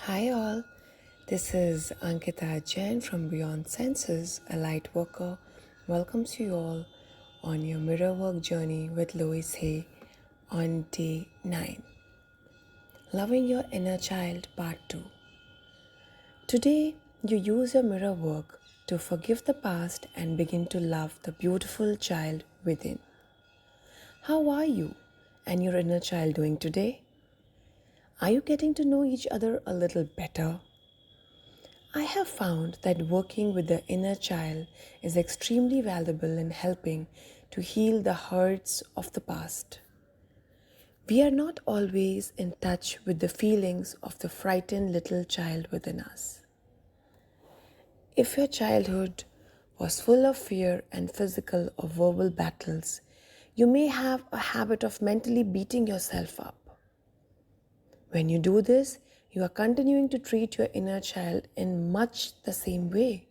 Hi all, this is Ankita Jain from Beyond Senses, a light worker. Welcomes you all on your mirror work journey with Louise Hay on day 9. Loving your inner child, part 2. Today, you use your mirror work to forgive the past and begin to love the beautiful child within. How are you and your inner child doing today? Are you getting to know each other a little better? I have found that working with the inner child is extremely valuable in helping to heal the hurts of the past. We are not always in touch with the feelings of the frightened little child within us. If your childhood was full of fear and physical or verbal battles, you may have a habit of mentally beating yourself up. When you do this, you are continuing to treat your inner child in much the same way.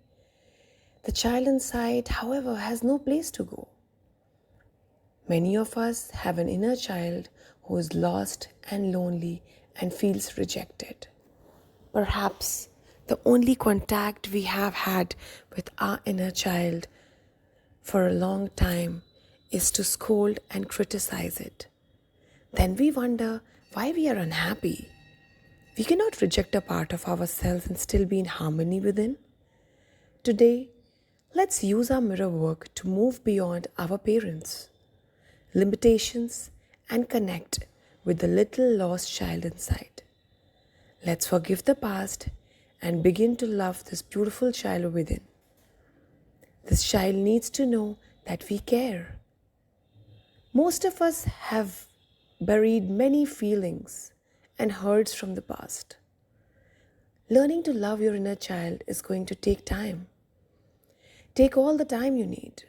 The child inside, however, has no place to go. Many of us have an inner child who is lost and lonely and feels rejected. Perhaps the only contact we have had with our inner child for a long time is to scold and criticize it. Then we wonder why we are unhappy. We cannot reject a part of ourselves and still be in harmony within. Today, let's use our mirror work to move beyond our parents' limitations and connect with the little lost child inside. Let's forgive the past and begin to love this beautiful child within. This child needs to know that we care. Most of us have buried many feelings and hurts from the past. Learning to love your inner child is going to take time. Take all the time you need.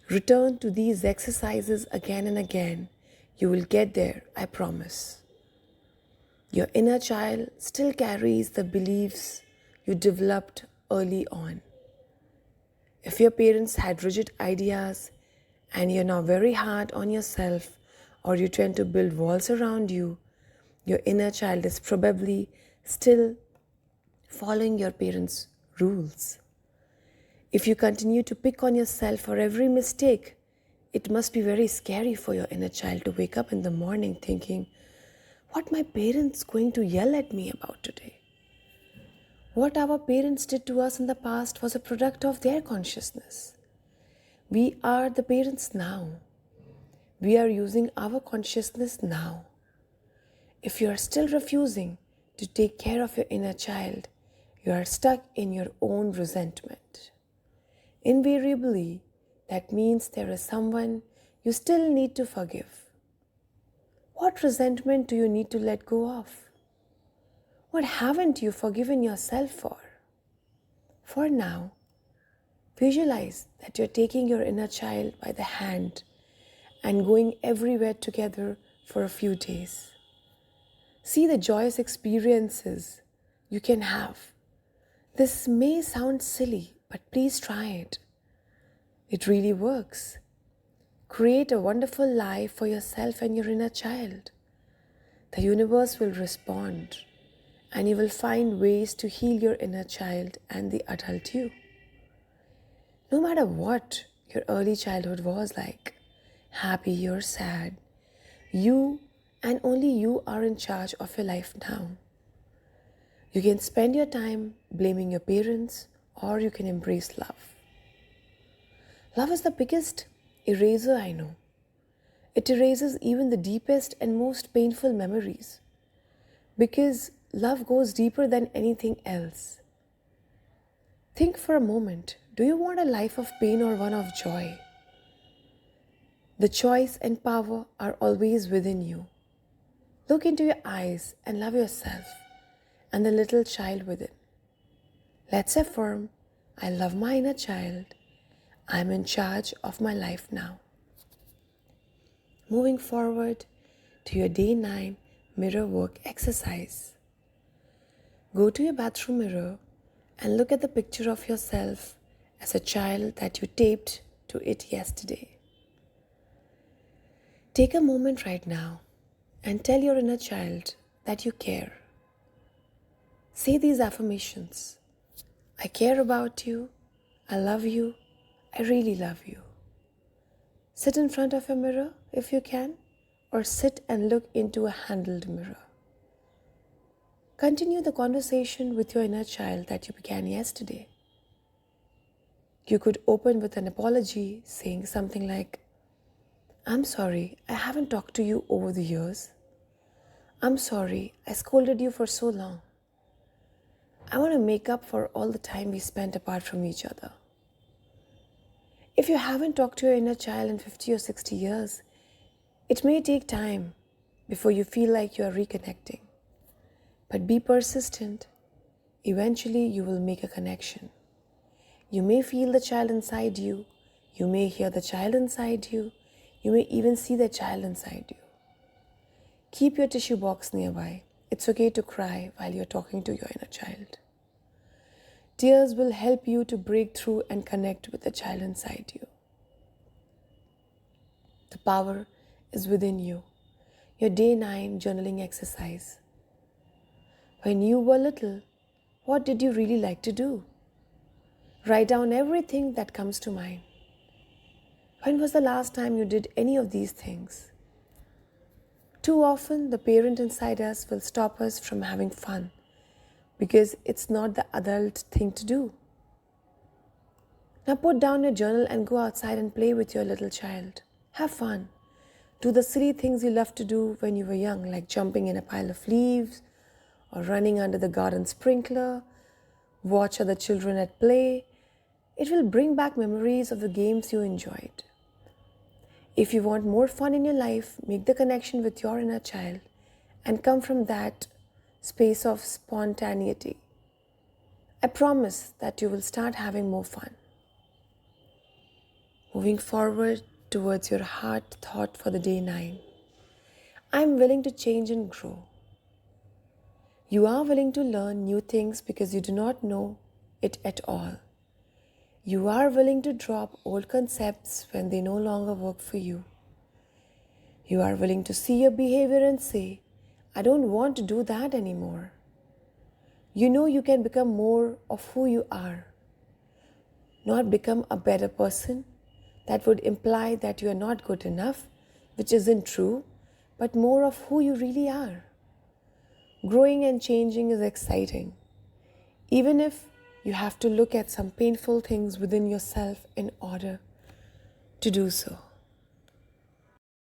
Return to these exercises again and again. You will get there, I promise. Your inner child still carries the beliefs you developed early on. If your parents had rigid ideas and you're now very hard on yourself, or you tend to build walls around you, your inner child is probably still following your parents' rules. If you continue to pick on yourself for every mistake, it must be very scary for your inner child to wake up in the morning thinking, what my parents going to yell at me about today? What our parents did to us in the past was a product of their consciousness. We are the parents now. We are using our consciousness now. If you are still refusing to take care of your inner child, you are stuck in your own resentment. Invariably, that means there is someone you still need to forgive. What resentment do you need to let go of? What haven't you forgiven yourself for? For now, visualize that you're taking your inner child by the hand and going everywhere together for a few days. See the joyous experiences you can have. This may sound silly, but please try it. It really works. Create a wonderful life for yourself and your inner child. The universe will respond, and you will find ways to heal your inner child and the adult you. No matter what your early childhood was like, happy or sad, you and only you are in charge of your life now. You can spend your time blaming your parents, or you can embrace love. Love is the biggest eraser I know. It erases even the deepest and most painful memories, because love goes deeper than anything else. Think for a moment, do you want a life of pain or one of joy? The choice and power are always within you. Look into your eyes and love yourself and the little child within. Let's affirm, I love my inner child. I'm in charge of my life now. Moving forward to your day 9 mirror work exercise. Go to your bathroom mirror and look at the picture of yourself as a child that you taped to it yesterday. Take a moment right now and tell your inner child that you care. Say these affirmations: I care about you, I love you, I really love you. Sit in front of a mirror if you can, or sit and look into a handled mirror. Continue the conversation with your inner child that you began yesterday. You could open with an apology, saying something like, I'm sorry, I haven't talked to you over the years. I'm sorry, I scolded you for so long. I want to make up for all the time we spent apart from each other. If you haven't talked to your inner child in 50 or 60 years, it may take time before you feel like you are reconnecting. But be persistent. Eventually, you will make a connection. You may feel the child inside you. You may hear the child inside you. You may even see the child inside you. Keep your tissue box nearby. It's okay to cry while you're talking to your inner child. Tears will help you to break through and connect with the child inside you. The power is within you. Your day 9 journaling exercise. When you were little, what did you really like to do? Write down everything that comes to mind. When was the last time you did any of these things? Too often, the parent inside us will stop us from having fun because it's not the adult thing to do. Now put down your journal and go outside and play with your little child. Have fun. Do the silly things you loved to do when you were young, like jumping in a pile of leaves or running under the garden sprinkler. Watch other children at play. It will bring back memories of the games you enjoyed. If you want more fun in your life, make the connection with your inner child and come from that space of spontaneity. I promise that you will start having more fun. Moving forward towards your heart thought for the day 9. I am willing to change and grow. You are willing to learn new things because you do not know it at all. You are willing to drop old concepts when they no longer work for you. You are willing to see your behavior and say, I don't want to do that anymore. You know you can become more of who you are, not become a better person. That would imply that you are not good enough, which isn't true, but more of who you really are. Growing and changing is exciting, even if you have to look at some painful things within yourself in order to do so.